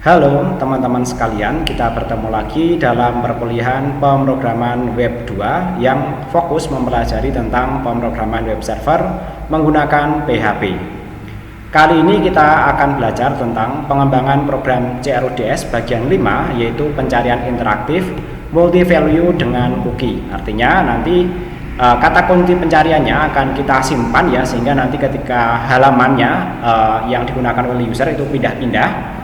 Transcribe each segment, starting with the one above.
Halo teman-teman sekalian, kita bertemu lagi dalam perkuliahan pemrograman web 2 yang fokus mempelajari tentang pemrograman web server menggunakan PHP. Kali ini kita akan belajar tentang pengembangan program CRUDS bagian 5, yaitu pencarian interaktif multi value dengan cookie. Artinya nanti kata kunci pencariannya akan kita simpan ya, sehingga nanti ketika halamannya yang digunakan oleh user itu pindah-pindah,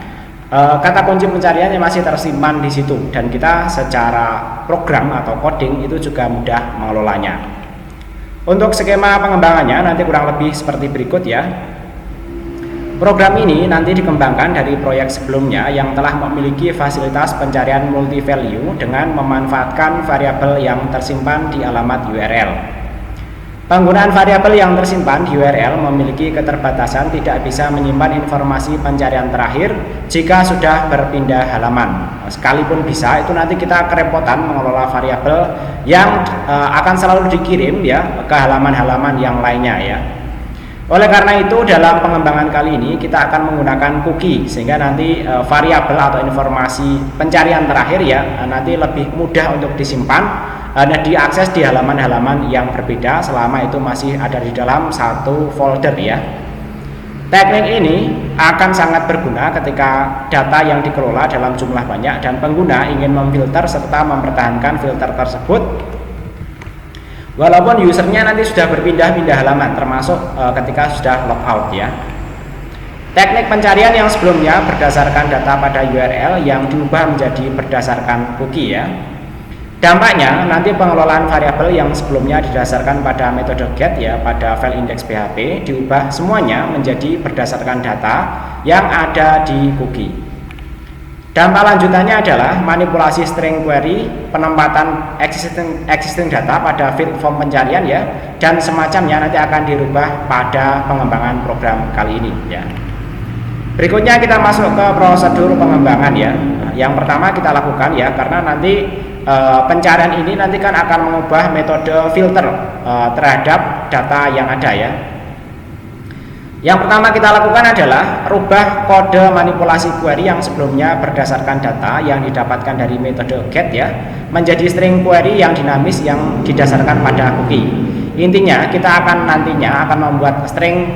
kata kunci pencariannya masih tersimpan di situ, dan kita secara program atau coding itu juga mudah mengelolanya. Untuk skema pengembangannya nanti kurang lebih seperti berikut ya. Program ini nanti dikembangkan dari proyek sebelumnya yang telah memiliki fasilitas pencarian multi value dengan memanfaatkan variabel yang tersimpan di alamat URL. Penggunaan variabel yang tersimpan di URL memiliki keterbatasan tidak bisa menyimpan informasi pencarian terakhir jika sudah berpindah halaman. Sekalipun bisa, itu nanti kita kerepotan mengelola variabel yang akan selalu dikirim ya ke halaman-halaman yang lainnya ya. Oleh karena itu, dalam pengembangan kali ini kita akan menggunakan cookie, sehingga nanti variabel atau informasi pencarian terakhir ya nanti lebih mudah untuk disimpan dan diakses di halaman-halaman yang berbeda selama itu masih ada di dalam satu folder ya. Teknik ini akan sangat berguna ketika data yang dikelola dalam jumlah banyak dan pengguna ingin memfilter serta mempertahankan filter tersebut walaupun usernya nanti sudah berpindah-pindah halaman, termasuk ketika sudah logout ya. Teknik pencarian yang sebelumnya berdasarkan data pada URL yang diubah menjadi berdasarkan cookie ya. Dampaknya nanti pengelolaan variabel yang sebelumnya didasarkan pada metode get ya, pada file index PHP, diubah semuanya menjadi berdasarkan data yang ada di cookie. Dampak lanjutannya adalah manipulasi string query, penempatan existing data pada field form pencarian ya, dan semacamnya nanti akan dirubah pada pengembangan program kali ini ya. Berikutnya kita masuk ke prosedur pengembangan ya. Yang pertama kita lakukan ya, karena nanti pencarian ini nanti kan akan mengubah metode filter terhadap data yang ada ya. Yang pertama kita lakukan adalah rubah kode manipulasi query yang sebelumnya berdasarkan data yang didapatkan dari metode get ya, menjadi string query yang dinamis yang didasarkan pada cookie. Intinya kita akan nantinya akan membuat string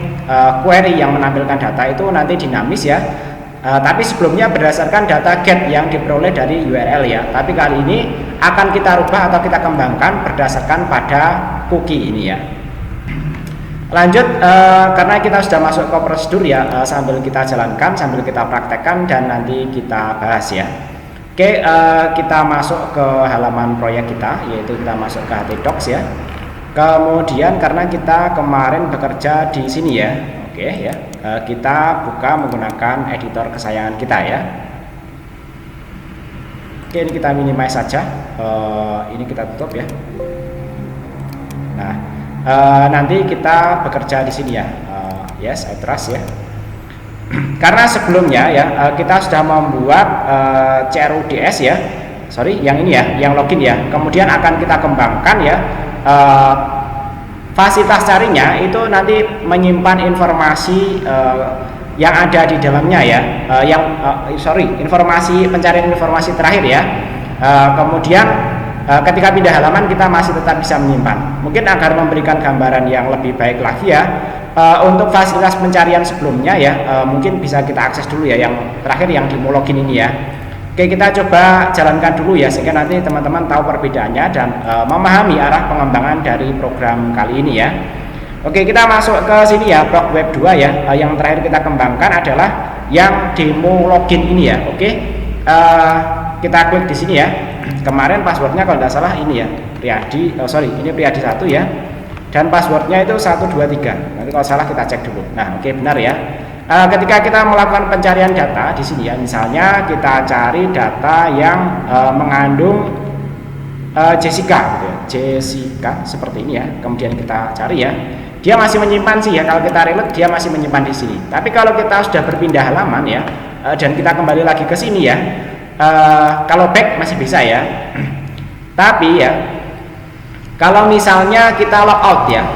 query yang menampilkan data itu nanti dinamis ya. Tapi sebelumnya berdasarkan data get yang diperoleh dari URL ya. Tapi kali ini akan kita rubah atau kita kembangkan berdasarkan pada cookie ini ya. Lanjut, karena kita sudah masuk ke prosedur ya, sambil kita jalankan, sambil kita praktekkan dan nanti kita bahas ya. Oke, kita masuk ke halaman proyek kita, yaitu kita masuk ke htdocs ya. Kemudian karena kita kemarin bekerja di sini ya, oke ya, kita buka menggunakan editor kesayangan kita ya. Oke, ini kita minimize saja, ini kita tutup ya. Nah, nanti kita bekerja di sini ya. Yes, I trust ya. Karena sebelumnya ya kita sudah membuat CRUDS ya, sorry, yang ini ya, yang login ya. Kemudian akan kita kembangkan ya. Fasilitas carinya itu nanti menyimpan informasi yang ada di dalamnya ya, informasi pencarian informasi terakhir ya. Kemudian ketika pindah halaman kita masih tetap bisa menyimpan. Mungkin agar memberikan gambaran yang lebih baik lagi ya, untuk fasilitas pencarian sebelumnya ya, mungkin bisa kita akses dulu ya, yang terakhir yang di login ini ya. Oke, kita coba jalankan dulu ya, sehingga nanti teman-teman tahu perbedaannya dan memahami arah pengembangan dari program kali ini ya. Oke, kita masuk ke sini ya, blok web 2 ya. Yang terakhir kita kembangkan adalah yang demo login ini ya. Oke, kita klik di sini ya. Kemarin passwordnya kalau tidak salah ini ya, Priyadi, ini Priyadi 1 ya. Dan passwordnya itu 123. Nanti kalau salah kita cek dulu. Nah, oke, benar ya. Ketika kita melakukan pencarian data di sini ya, misalnya kita cari data yang mengandung Jessica gitu ya. Jessica seperti ini ya. Kemudian kita cari ya. Dia masih menyimpan sih ya, kalau kita reload dia masih menyimpan di sini. Tapi kalau kita sudah berpindah halaman ya, dan kita kembali lagi ke sini ya, kalau back masih bisa ya. Tapi ya, kalau misalnya kita logout ya,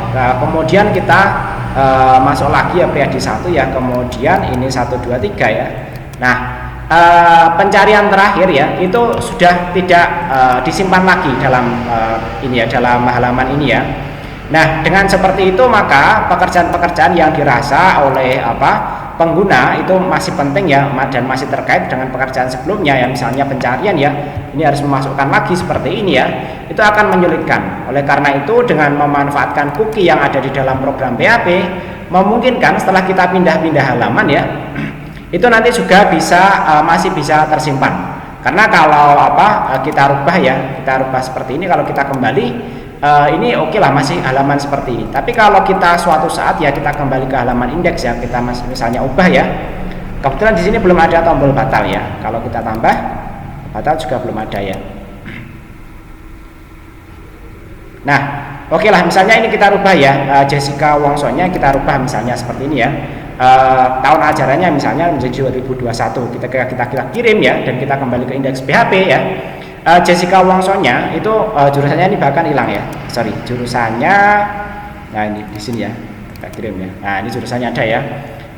kemudian kita masuk lagi ya Priyadi 1 ya, kemudian ini 123 ya. Nah, pencarian terakhir ya itu sudah tidak disimpan lagi dalam ini ya, dalam halaman ini ya. Nah, dengan seperti itu maka pekerjaan-pekerjaan yang dirasa oleh pengguna itu masih penting ya, dan masih terkait dengan pekerjaan sebelumnya ya, misalnya pencarian ya, ini harus memasukkan lagi seperti ini ya, itu akan menyulitkan. Oleh karena itu dengan memanfaatkan cookie yang ada di dalam program PHP memungkinkan setelah kita pindah-pindah halaman ya, itu nanti juga masih bisa tersimpan. Karena kalau kita rubah ya, kita rubah seperti ini, kalau kita kembali ini oke lah, masih halaman seperti ini. Tapi kalau kita suatu saat ya kita kembali ke halaman indeks ya, kita misalnya ubah ya, kebetulan di sini belum ada tombol batal ya, kalau kita tambah batal juga belum ada ya. Nah, oke lah, misalnya ini kita rubah ya, Jessica Wongsonya kita rubah misalnya seperti ini ya, tahun ajarannya misalnya menjadi 2021, kita kirim ya, dan kita kembali ke indeks PHP ya. Jessica Wongsonya itu jurusannya ini bahkan hilang ya, sorry, jurusannya, nah ini di sini ya, kita kirim ya, nah ini jurusannya ada ya.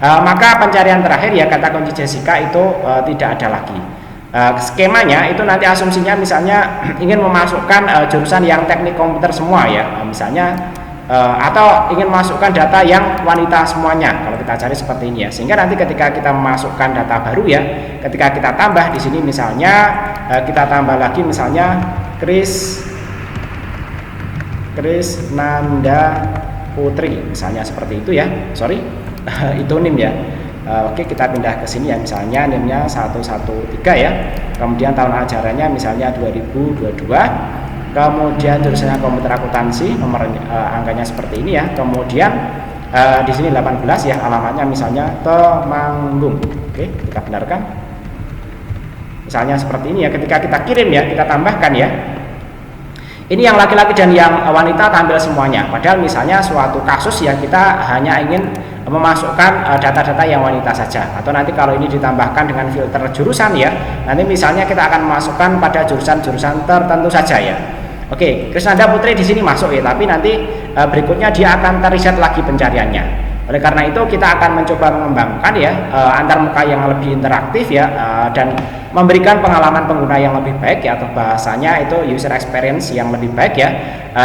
Maka pencarian terakhir ya, kata kunci Jessica itu tidak ada lagi. Skemanya itu nanti asumsinya misalnya ingin memasukkan jurusan yang teknik komputer semua ya, misalnya atau ingin masukkan data yang wanita semuanya, kalau kita cari seperti ini ya, sehingga nanti ketika kita memasukkan data baru ya, ketika kita tambah di sini misalnya kita tambah lagi misalnya Kris Nanda Putri misalnya seperti itu ya, sorry itu NIM ya. Oke, kita pindah ke sini ya, misalnya NIM-nya 113 ya, kemudian tahun ajarannya misalnya 2022, kemudian jurusannya komputer akuntansi, nomor angkanya seperti ini ya, kemudian di sini 18 ya, alamatnya misalnya Temanggung. Oke, kita benarkan misalnya seperti ini ya, ketika kita kirim ya, kita tambahkan ya, ini yang laki-laki dan yang wanita tampil semuanya, padahal misalnya suatu kasus ya kita hanya ingin memasukkan data-data yang wanita saja, atau nanti kalau ini ditambahkan dengan filter jurusan ya, nanti misalnya kita akan memasukkan pada jurusan-jurusan tertentu saja ya. Oke, Krisnanda Putri di sini masuk ya, tapi nanti berikutnya dia akan teriset lagi pencariannya. Oleh karena itu kita akan mencoba mengembangkan ya antarmuka yang lebih interaktif ya, dan memberikan pengalaman pengguna yang lebih baik ya, atau bahasanya itu user experience yang lebih baik ya.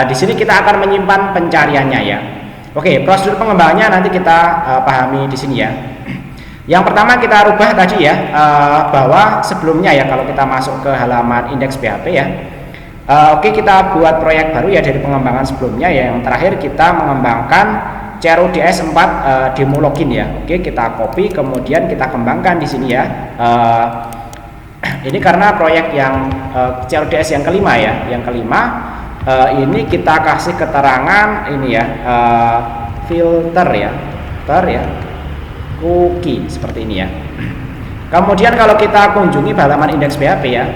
Di sini kita akan menyimpan pencariannya ya. Oke, prosedur pengembangannya nanti kita pahami di sini ya. Yang pertama kita rubah tadi ya, bahwa sebelumnya ya kalau kita masuk ke halaman indeks PHP ya, oke, kita buat proyek baru ya dari pengembangan sebelumnya ya. Yang terakhir kita mengembangkan CRUDS 4 demo login ya. Oke, kita copy kemudian kita kembangkan di sini ya. Ini karena proyek yang CRUDS yang kelima ya, yang kelima. Ini kita kasih keterangan ini ya, filter ya, cookie seperti ini ya. Kemudian kalau kita kunjungi halaman indeks PHP ya,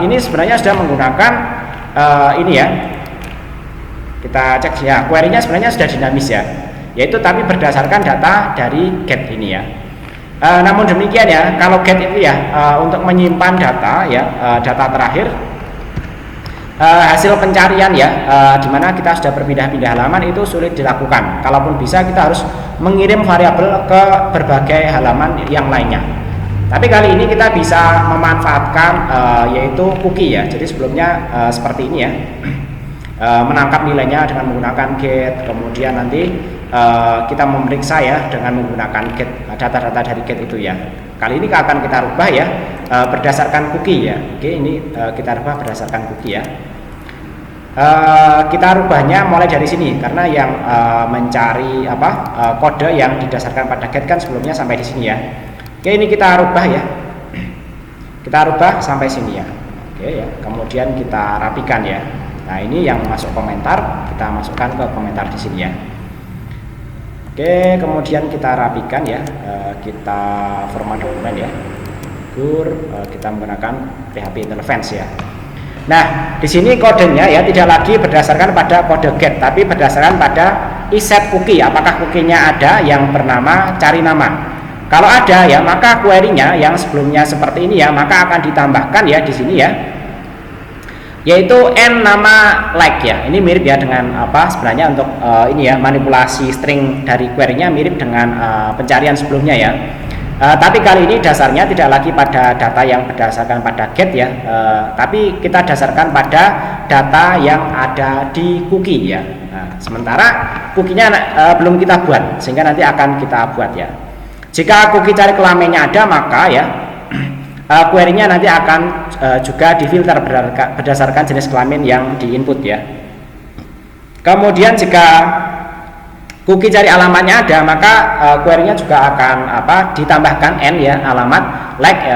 ini sebenarnya sudah menggunakan ini ya, kita cek ya, query-nya sebenarnya sudah dinamis ya, yaitu tapi berdasarkan data dari get ini ya. Namun demikian ya, kalau get itu ya untuk menyimpan data ya, data terakhir, hasil pencarian ya, dimana kita sudah berpindah-pindah halaman itu sulit dilakukan. Kalaupun bisa kita harus mengirim variabel ke berbagai halaman yang lainnya. Tapi kali ini kita bisa memanfaatkan yaitu cookie ya. Jadi sebelumnya seperti ini ya, menangkap nilainya dengan menggunakan get, kemudian nanti kita memeriksa ya dengan menggunakan get, data-data dari get itu ya. Kali ini akan kita rubah ya berdasarkan cookie ya. Oke, ini kita rubah berdasarkan cookie ya. Kita rubahnya mulai dari sini karena yang mencari kode yang didasarkan pada get kan sebelumnya sampai di sini ya. Oke, ini kita rubah ya. Kita rubah sampai sini ya. Oke ya. Kemudian kita rapikan ya. Nah, ini yang masuk komentar kita masukkan ke komentar di sini ya. Oke, kemudian kita rapikan ya, kita format dokumen ya, kita menggunakan PHP interface ya. Nah, di sini kodenya ya tidak lagi berdasarkan pada kode get, tapi berdasarkan pada iset cookie. Apakah cookie-nya ada yang bernama cari nama? Kalau ada ya, maka query-nya yang sebelumnya seperti ini ya, maka akan ditambahkan ya di sini ya, yaitu n nama like ya. Ini mirip ya dengan sebenarnya untuk ini ya, manipulasi string dari query-nya mirip dengan pencarian sebelumnya ya. Tapi kali ini dasarnya tidak lagi pada data yang berdasarkan pada get ya, tapi kita dasarkan pada data yang ada di cookie ya. Nah, sementara cookie-nya belum kita buat, sehingga nanti akan kita buat ya. Jika cookie cari kelaminnya ada, maka ya query-nya nanti akan juga difilter berdasarkan jenis kelamin yang diinput ya. Kemudian jika cookie cari alamatnya ada, maka query-nya juga akan ditambahkan n ya, alamat like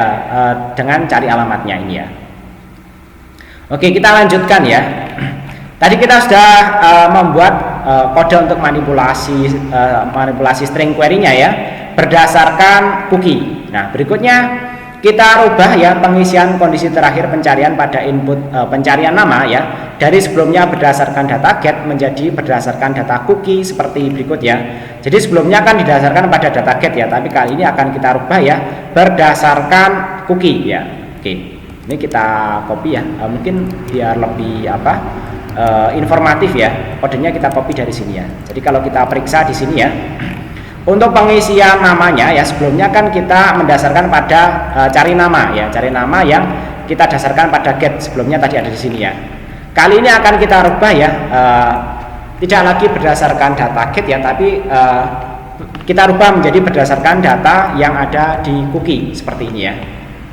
dengan cari alamatnya ini ya. Oke, kita lanjutkan ya. Tadi kita sudah membuat kode untuk manipulasi string query-nya ya, berdasarkan cookie. Nah, berikutnya kita rubah ya pengisian kondisi terakhir pencarian pada input pencarian nama ya, dari sebelumnya berdasarkan data get menjadi berdasarkan data cookie seperti berikut ya. Jadi sebelumnya kan didasarkan pada data get ya, tapi kali ini akan kita rubah ya berdasarkan cookie ya. Oke, ini kita copy ya, mungkin biar lebih informatif ya. Kodenya kita copy dari sini ya. Jadi kalau kita periksa di sini ya, untuk pengisian namanya ya, sebelumnya kan kita mendasarkan pada cari nama ya, cari nama yang kita dasarkan pada get, sebelumnya tadi ada di sini ya. Kali ini akan kita rubah ya, tidak lagi berdasarkan data get ya, tapi kita rubah menjadi berdasarkan data yang ada di cookie seperti ini ya.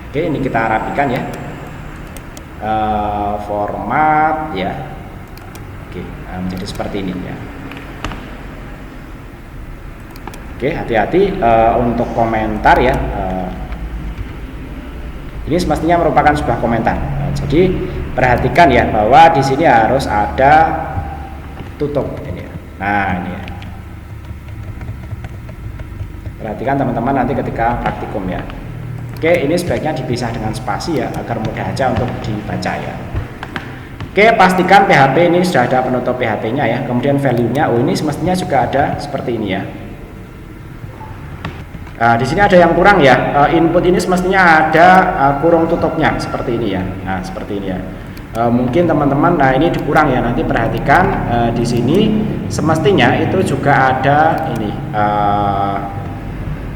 Oke, ini kita rapikan ya, format ya. Oke, menjadi seperti ini ya. Oke, hati-hati untuk komentar ya. Ini semestinya merupakan sebuah komentar. Jadi perhatikan ya bahwa di sini harus ada tutup ini ya. Nah, ini ya. Perhatikan teman-teman nanti ketika praktikum ya. Oke, ini sebaiknya dipisah dengan spasi ya, agar mudah aja untuk dibaca ya. Oke, pastikan PHP ini sudah ada penutup PHP-nya ya. Kemudian value-nya, ini semestinya juga ada seperti ini ya. Nah, di sini ada yang kurang ya, input ini semestinya ada kurung tutupnya seperti ini ya. Nah, seperti ini ya. Mungkin teman-teman, nah ini dikurang ya, nanti perhatikan di sini semestinya itu juga ada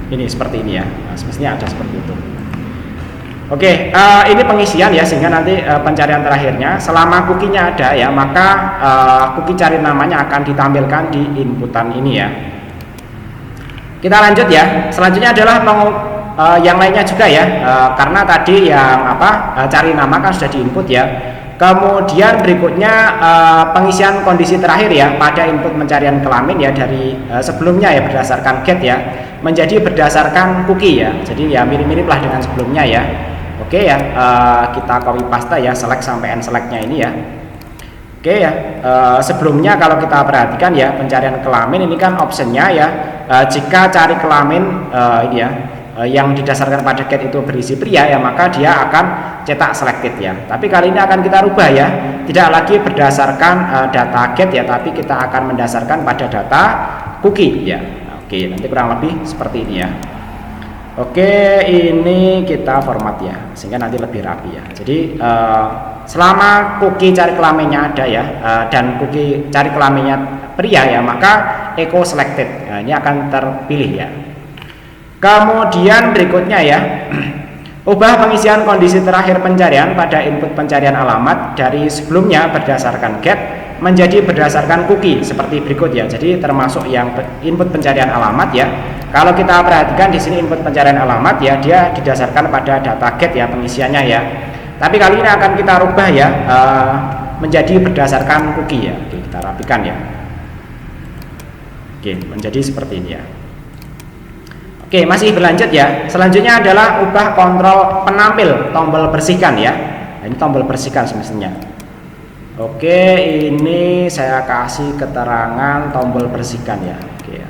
ini seperti ini ya. Nah, semestinya ada seperti itu. Oke, ini pengisian ya, sehingga nanti pencarian terakhirnya selama cookie-nya ada ya, maka cookie cari namanya akan ditampilkan di inputan ini ya. Kita lanjut ya. Selanjutnya adalah yang lainnya juga ya, karena tadi yang cari nama kan sudah diinput ya. Kemudian berikutnya pengisian kondisi terakhir ya pada input pencarian kelamin ya, dari sebelumnya ya berdasarkan get ya menjadi berdasarkan cookie ya. Jadi ya mirip-mirip lah dengan sebelumnya ya. Oke ya, kita copy paste ya, select sampai n selectnya ini ya. Oke ya, sebelumnya kalau kita perhatikan ya, pencarian kelamin ini kan optionnya ya, jika cari kelamin ini ya, yang didasarkan pada get itu berisi pria ya, maka dia akan cetak selected ya. Tapi kali ini akan kita rubah ya, tidak lagi berdasarkan data get ya, tapi kita akan mendasarkan pada data cookie ya. Oke, nanti kurang lebih seperti ini ya. Oke, ini kita format ya, sehingga nanti lebih rapi ya. Jadi selama cookie cari kelaminnya ada ya, dan cookie cari kelaminnya pria ya, maka echo selected. Nah, ini akan terpilih ya. Kemudian berikutnya ya, ubah pengisian kondisi terakhir pencarian pada input pencarian alamat dari sebelumnya berdasarkan get menjadi berdasarkan cookie seperti berikut ya. Jadi termasuk yang input pencarian alamat ya. Kalau kita perhatikan di sini input pencarian alamat ya, dia didasarkan pada data get ya pengisiannya ya. Tapi kali ini akan kita rubah ya, menjadi berdasarkan cookie ya. Oke, kita rapikan ya. Oke, menjadi seperti ini ya. Oke, masih berlanjut ya. Selanjutnya adalah ubah kontrol penampil tombol bersihkan ya. Nah, ini tombol bersihkan semestinya. Oke, ini saya kasih keterangan tombol bersihkan ya. Oke ya.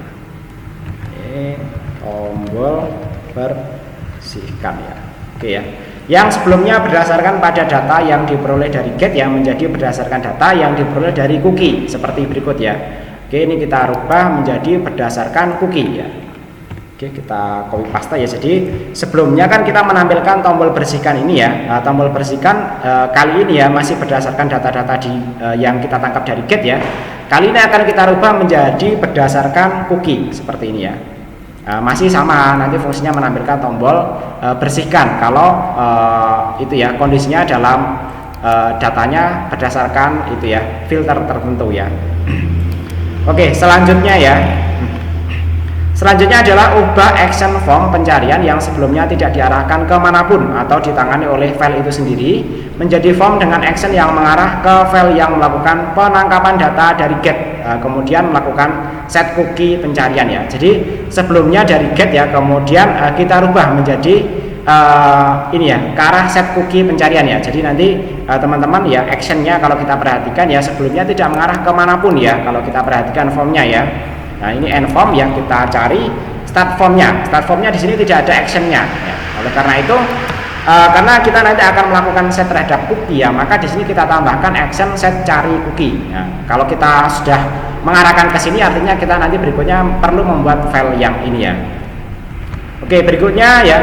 Tombol bersihkan ya. Oke ya. Yang sebelumnya berdasarkan pada data yang diperoleh dari get ya, menjadi berdasarkan data yang diperoleh dari cookie seperti berikut ya. Oke, ini kita rubah menjadi berdasarkan cookie ya. Oke, kita copy paste ya. Jadi sebelumnya kan kita menampilkan tombol bersihkan ini ya. Tombol bersihkan kali ini ya masih berdasarkan data-data yang kita tangkap dari get ya. Kali ini akan kita rubah menjadi berdasarkan cookie seperti ini ya. masih sama, nanti fungsinya menampilkan tombol bersihkan kalau itu ya kondisinya dalam datanya berdasarkan itu ya filter tertentu ya. Oke, selanjutnya ya. Selanjutnya adalah ubah action form pencarian yang sebelumnya tidak diarahkan kemanapun atau ditangani oleh file itu sendiri menjadi form dengan action yang mengarah ke file yang melakukan penangkapan data dari get, kemudian melakukan set cookie pencarian ya. Jadi sebelumnya dari get ya, kemudian kita rubah menjadi ini ya ke arah set cookie pencarian ya. Jadi nanti teman-teman ya actionnya kalau kita perhatikan ya sebelumnya tidak mengarah kemanapun ya kalau kita perhatikan formnya ya. Nah ini end form yang kita cari start formnya. Start formnya di sini tidak ada actionnya. Ya. Oleh karena itu, karena kita nanti akan melakukan set terhadap cookie ya, maka di sini kita tambahkan action set cari cookie. Ya. Kalau kita sudah mengarahkan ke sini, artinya kita nanti berikutnya perlu membuat file yang ini ya. Oke, berikutnya ya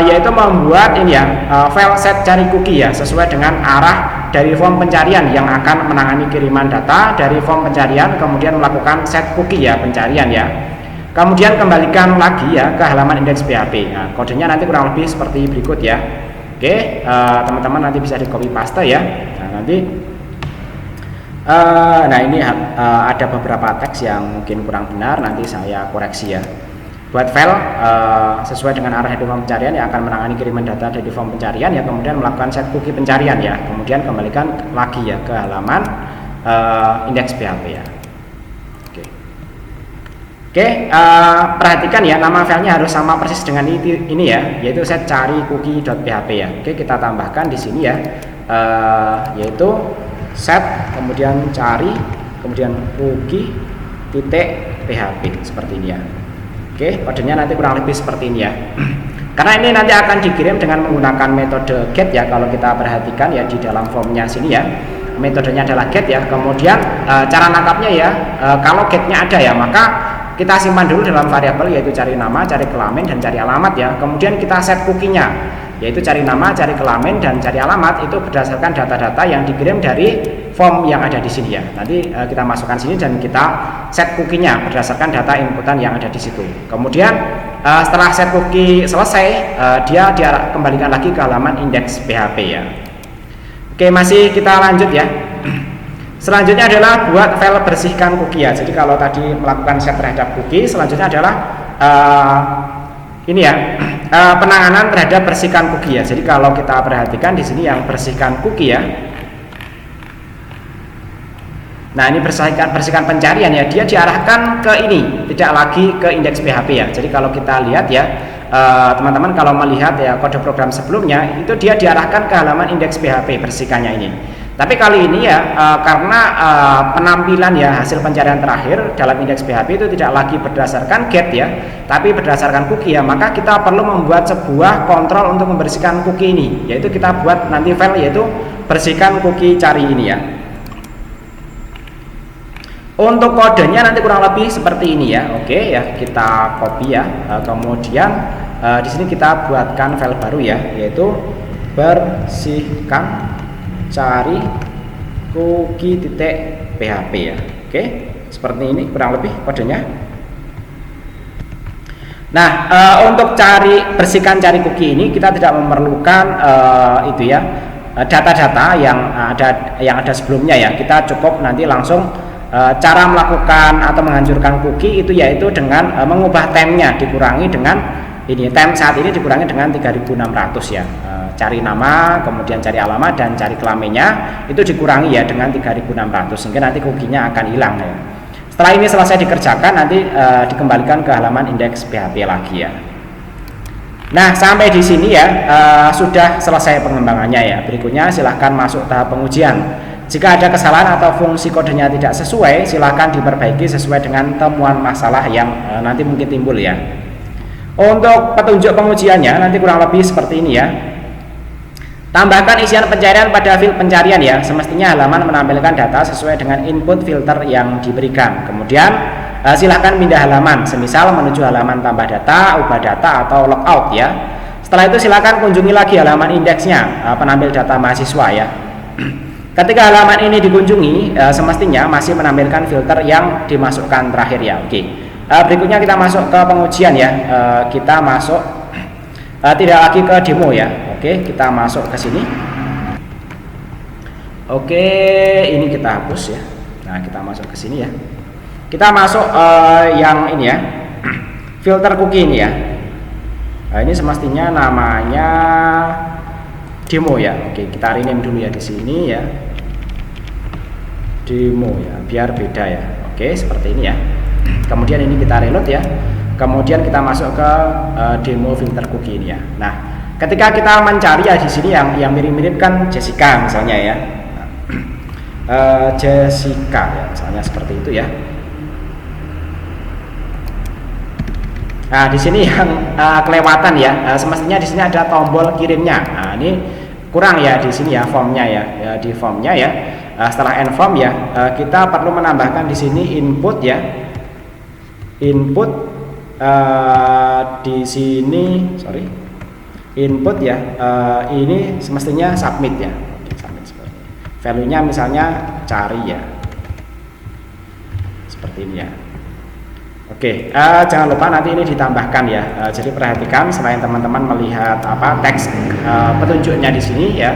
yaitu membuat ini ya file set cari cookie ya sesuai dengan arah dari form pencarian yang akan menangani kiriman data dari form pencarian, kemudian melakukan set cookie ya pencarian ya. Kemudian kembalikan lagi ya ke halaman indeks PHP. Nah, kodenya nanti kurang lebih seperti berikut ya. Oke, teman-teman nanti bisa di copy paste ya. Nah, nanti nah ini ada beberapa teks yang mungkin kurang benar, nanti saya koreksi ya. Buat file sesuai dengan arah dari form pencarian yang akan menangani kiriman data dari form pencarian ya, kemudian melakukan set cookie pencarian ya, kemudian kembalikan lagi ya ke halaman indeks PHP ya. Oke, perhatikan ya nama filenya harus sama persis dengan ini ya, yaitu set cari cookie.php ya. Oke, kita tambahkan di sini ya, yaitu set kemudian cari kemudian cookie titik php seperti ini ya. Oke, kodenya nanti kurang lebih seperti ini ya. Karena ini nanti akan dikirim dengan menggunakan metode get ya. Kalau kita perhatikan ya di dalam formnya sini ya, metodenya adalah get ya. Kemudian cara nangkapnya ya, kalau getnya ada ya, maka kita simpan dulu dalam variabel yaitu cari nama, cari kelamin dan cari alamat ya. Kemudian kita set cookie-nya, yaitu cari nama, cari kelamin dan cari alamat itu berdasarkan data-data yang dikirim dari form yang ada di sini ya. Nanti kita masukkan sini dan kita set cookie-nya berdasarkan data inputan yang ada di situ. Kemudian setelah set cookie selesai, dia kembalikan lagi ke halaman indeks PHP ya. Oke, masih kita lanjut ya. Selanjutnya adalah buat file bersihkan cookie ya. Jadi kalau tadi melakukan set terhadap cookie, selanjutnya adalah ini ya penanganan terhadap bersihkan cookie ya. Jadi kalau kita perhatikan di sini yang bersihkan cookie ya. Nah ini bersihkan pencarian ya, dia diarahkan ke ini, tidak lagi ke indeks PHP ya. Jadi kalau kita lihat ya teman-teman, kalau melihat ya kode program sebelumnya itu dia diarahkan ke halaman indeks PHP bersihkannya ini. Tapi kali ini ya karena penampilan ya hasil pencarian terakhir dalam indeks PHP itu tidak lagi berdasarkan get ya, tapi berdasarkan cookie ya, maka kita perlu membuat sebuah kontrol untuk membersihkan cookie ini, yaitu kita buat nanti file yaitu bersihkan cookie cari ini ya. Untuk kodenya nanti kurang lebih seperti ini ya. Oke ya, kita copy ya. Kemudian di sini kita buatkan file baru ya, yaitu bersihkan cari cookie.php ya. Oke, seperti ini kurang lebih kodenya. Nah, untuk bersihkan cari cookie ini kita tidak memerlukan itu ya data-data yang ada sebelumnya ya. Kita cukup nanti langsung cara melakukan atau menghancurkan cookie itu yaitu dengan mengubah time-nya, dikurangi dengan ini time saat ini dikurangi dengan 3600 ya. Cari nama, kemudian cari alamat dan cari kelaminnya itu dikurangi ya dengan 3600 sehingga nanti cookie-nya akan hilang ya. Setelah ini selesai dikerjakan nanti dikembalikan ke halaman indeks PHP lagi ya. Nah, sampai di sini ya sudah selesai pengembangannya ya. Berikutnya silahkan masuk tahap pengujian. Jika ada kesalahan atau fungsi kodenya tidak sesuai, silahkan diperbaiki sesuai dengan temuan masalah yang nanti mungkin timbul ya. Untuk petunjuk pengujiannya nanti kurang lebih seperti ini ya. Tambahkan isian pencarian pada field pencarian ya. Semestinya halaman menampilkan data sesuai dengan input filter yang diberikan. Kemudian silahkan pindah halaman, semisal menuju halaman tambah data, ubah data atau logout ya. Setelah itu silahkan kunjungi lagi halaman indeksnya, penampil data mahasiswa ya. Ketika halaman ini dikunjungi, semestinya masih menampilkan filter yang dimasukkan terakhir ya. Oke. Berikutnya kita masuk ke pengujian ya. Kita masuk tidak lagi ke demo ya. Oke, kita masuk ke sini. Oke, ini kita hapus ya. Nah, kita masuk ke sini ya. Kita masuk yang ini ya. Filter cookie ini ya. Nah, ini semestinya namanya demo ya. Oke, kita rename dulu ya di sini ya. Demo ya, biar beda ya. Oke, seperti ini ya. Kemudian ini kita reload ya. Kemudian kita masuk ke demo filter cookie ini ya. Nah, ketika kita mencari ya di sini yang mirip-mirip kan Jessica misalnya ya. Jessica ya, misalnya seperti itu ya. Nah, di sini yang kelewatan ya. Semestinya di sini ada tombol kirimnya. Nah, ini kurang ya di sini ya formnya ya. Di formnya ya. Setelah end form ya, kita perlu menambahkan di sini input ya. Input di sini, sorry. Input ya. Ini semestinya submit ya. Submit seperti ini. Value-nya misalnya cari ya. Seperti ini ya. Oke, jangan lupa nanti ini ditambahkan ya. Jadi perhatikan selain teman-teman melihat teks petunjuknya di sini ya,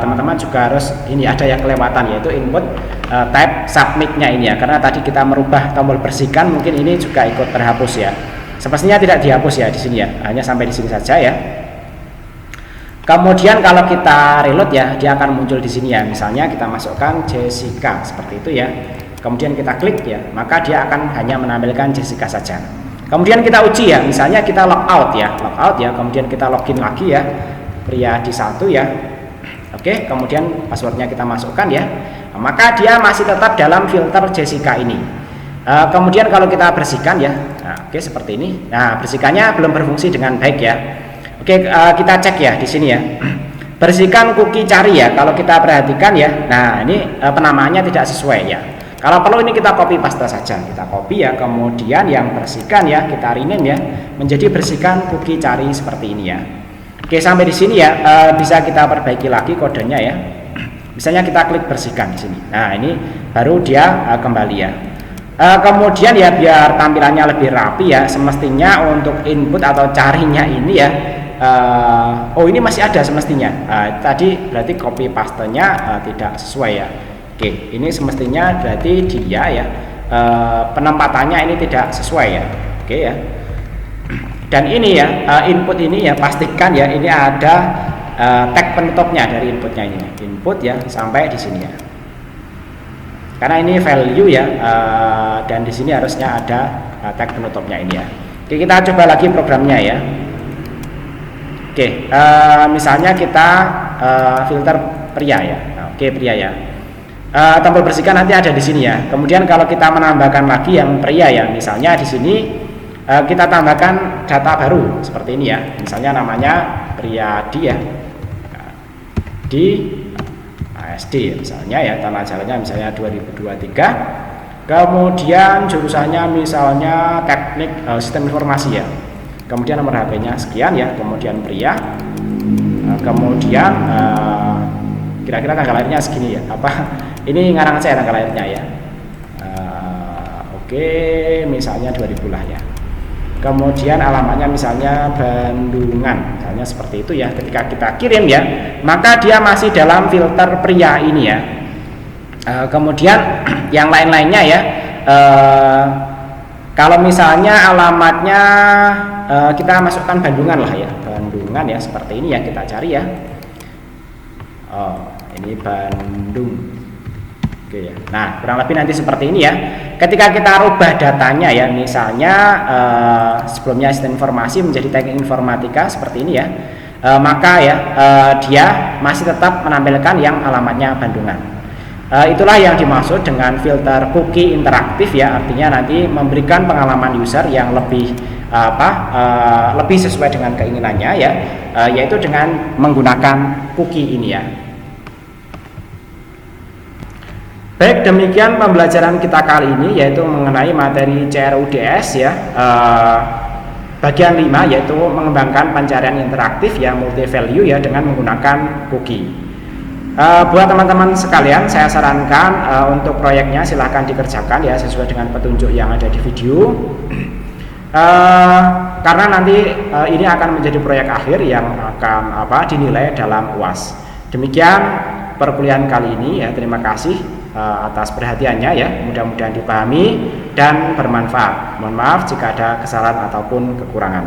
teman-teman juga harus ini ada yang kelewatan yaitu input tab submit-nya ini ya. Karena tadi kita merubah tombol bersihkan, mungkin ini juga ikut terhapus ya. Semestinya tidak dihapus ya di sini ya, hanya sampai di sini saja ya. Kemudian kalau kita reload ya, dia akan muncul di sini ya. Misalnya kita masukkan Jessica seperti itu ya. Kemudian kita klik ya, maka dia akan hanya menampilkan Jessica saja. Kemudian kita uji ya, misalnya kita logout ya, kemudian kita login lagi ya, Priyadi 1 ya. Oke, kemudian passwordnya kita masukkan ya, maka dia masih tetap dalam filter Jessica ini. Kemudian kalau kita bersihkan ya, nah, oke seperti ini. Nah, bersihkannya belum berfungsi dengan baik ya. Oke, kita cek ya di sini ya. Bersihkan cookie cari ya. Kalau kita perhatikan ya, nah ini penamaannya tidak sesuai ya. Kalau perlu ini kita copy paste saja, kita copy ya, kemudian yang bersihkan ya kita rename ya menjadi bersihkan cookie cari seperti ini ya. Oke, sampai di sini ya bisa kita perbaiki lagi kodenya ya. Misalnya kita klik bersihkan di sini. Nah, ini baru dia kembali ya. Kemudian ya biar tampilannya lebih rapi ya, semestinya untuk input atau carinya ini ya. Oh ini masih ada semestinya. Tadi berarti copy pastenya tidak sesuai ya. Oke, ini semestinya berarti dia ya penempatannya ini tidak sesuai ya. Oke ya. Dan ini ya input ini ya pastikan ya ini ada tag penutupnya dari inputnya ini. Input ya sampai di sini ya. Karena ini value ya dan di sini harusnya ada tag penutupnya ini ya. Oke, kita coba lagi programnya ya. Oke, misalnya kita filter pria ya. Oke, pria ya. Tombol bersihkan nanti ada di sini ya. Kemudian kalau kita menambahkan lagi yang pria ya, misalnya di sini kita tambahkan data baru seperti ini ya. Misalnya namanya Priyadi ya, di ASD misalnya ya, tanah jalannya misalnya 2023. Kemudian jurusannya misalnya teknik sistem informasi ya. Kemudian nomor HP-nya sekian ya. Kemudian pria. Kemudian kira-kira tanggal lahirnya segini ya. Ini ngarang saya tanggal lahirnya ya. Oke, misalnya 2000 lah ya. Kemudian alamatnya misalnya Bandungan, misalnya seperti itu ya. Ketika kita kirim ya, maka dia masih dalam filter pria ini ya. Kemudian yang lain-lainnya ya. Kalau misalnya alamatnya kita masukkan Bandungan lah ya, Bandungan ya seperti ini ya kita cari ya. Ini Bandung. Oke ya. Nah, kurang lebih nanti seperti ini ya. Ketika kita rubah datanya ya, misalnya sebelumnya sistem informasi menjadi teknik informatika seperti ini ya, maka ya dia masih tetap menampilkan yang alamatnya Bandungan. Itulah yang dimaksud dengan filter cookie interaktif ya. Artinya nanti memberikan pengalaman user yang lebih lebih sesuai dengan keinginannya ya, yaitu dengan menggunakan cookie ini ya. Baik, demikian pembelajaran kita kali ini yaitu mengenai materi CRUDS ya, bagian 5 yaitu mengembangkan pencarian interaktif ya multi value ya dengan menggunakan cookie. Buat teman-teman sekalian, saya sarankan untuk proyeknya silahkan dikerjakan ya sesuai dengan petunjuk yang ada di video. Karena nanti ini akan menjadi proyek akhir yang akan dinilai dalam UAS. Demikian perkuliahan kali ini ya. Terima kasih atas perhatiannya ya. Mudah-mudahan dipahami dan bermanfaat. Mohon maaf jika ada kesalahan ataupun kekurangan.